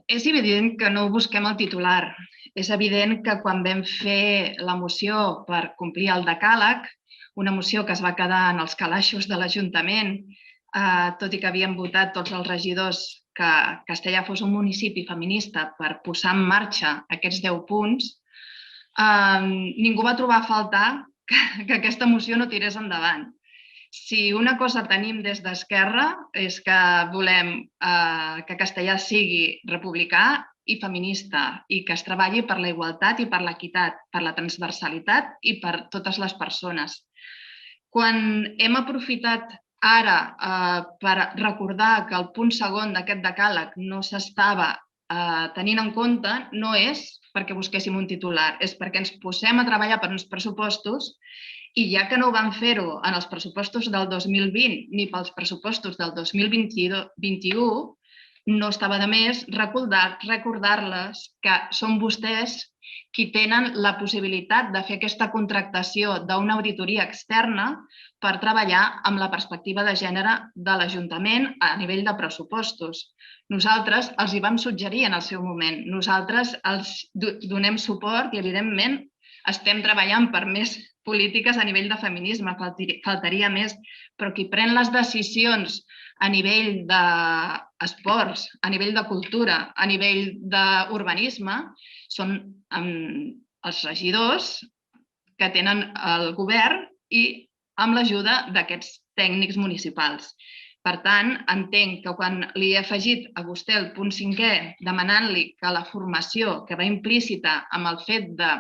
És evident que no busquem el titular. És evident que quan vam fer la moció per complir el decàleg, una moció que es va quedar en els calaixos de l'Ajuntament, tot i que havien votat tots els regidors que Castellar fos un municipi feminista per posar en marxa aquests 10 punts, ningú va trobar a faltar que aquesta moció no tirés endavant. Si una cosa tenim des d'Esquerra és que volem que Castellar sigui republicà i feminista i que es treballi per la igualtat i per l'equitat, per la transversalitat i per totes les persones. Quan hem aprofitat ara per recordar que el punt segon d'aquest decàleg no s'estava tenint en compte, no és perquè busquéssim un titular, és perquè ens posem a treballar per uns pressupostos i ja que no ho vam fer-ho en els pressupostos del 2020 ni pels pressupostos del 2021, no estava de més recordar-les que són vostès qui tenen la possibilitat de fer aquesta contractació d'una auditoria externa per treballar amb la perspectiva de gènere de l'Ajuntament a nivell de pressupostos. Nosaltres els hi vam suggerir en el seu moment, nosaltres els donem suport i, evidentment, estem treballant per més polítiques a nivell de feminisme, faltaria més, però qui pren les decisions a nivell d'esports, a nivell de cultura, a nivell d'urbanisme, són els regidors que tenen el govern i amb l'ajuda d'aquests tècnics municipals. Per tant, entenc que quan li he afegit a vostè el punt 5è demanant-li que la formació que va implícita amb el fet de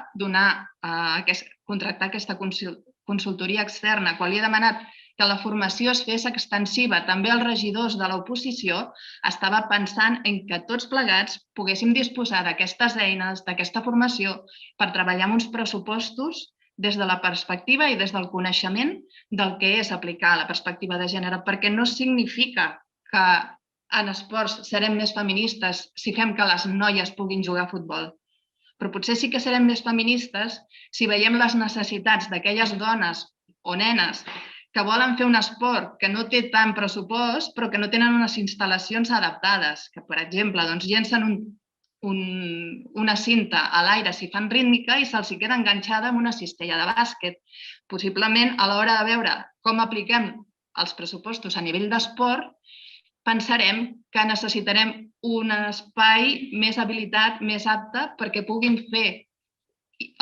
contractar aquesta consultoria externa, quan li he demanat que la formació es fes extensiva també als regidors de l'oposició, estava pensant en que tots plegats poguéssim disposar d'aquestes eines, d'aquesta formació, per treballar amb uns pressupostos des de la perspectiva i des del coneixement del que és aplicar la perspectiva de gènere, perquè no significa que en esports serem més feministes si fem que les noies puguin jugar a futbol. Però potser sí que serem més feministes si veiem les necessitats d'aquelles dones o nenes que volen fer un esport que no té tant pressupost, però que no tenen unes instal·lacions adaptades, que, per exemple, llencen una cinta a l'aire si fan rítmica i se'ls queda enganxada amb una cistella de bàsquet. Possiblement, a l'hora de veure com apliquem els pressupostos a nivell d'esport, pensarem que necessitarem un espai més habilitat, més apte, perquè puguin fer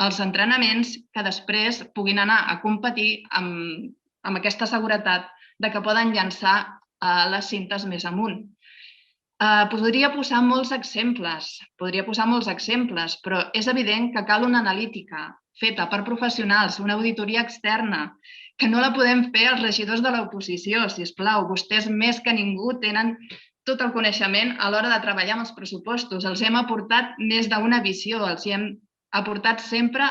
els entrenaments que després puguin anar a competir amb aquesta seguretat de que poden llançar les cintes més amunt. Podria posar molts exemples, però és evident que cal una analítica feta per professionals, una auditoria externa, que no la podem fer els regidors de l'oposició, sisplau. Vostès més que ningú tenen tot el coneixement a l'hora de treballar amb els pressupostos. Els hem aportat més d'una visió, els hem aportat sempre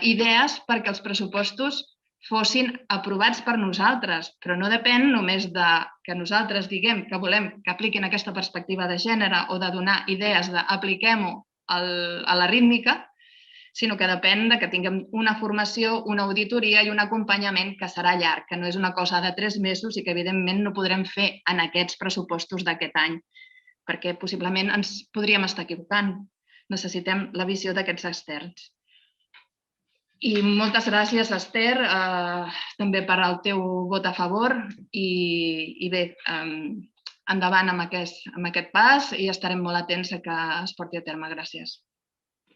idees perquè els pressupostos fossin aprovats per nosaltres, però no depèn només de que nosaltres diguem que volem que apliquin aquesta perspectiva de gènere o de donar idees d'apliquem-ho a la rítmica, sinó que depèn de que tinguem una formació, una auditoria i un acompanyament que serà llarg, que no és una cosa de 3 mesos i que evidentment no podrem fer en aquests pressupostos d'aquest any, perquè possiblement ens podríem estar equivocant. Necessitem la visió d'aquests externs. I moltes gràcies, Esther, també per al teu vot a favor i bé, endavant amb aquest pas i estarem molt atents a que es porti a terme. Gràcies.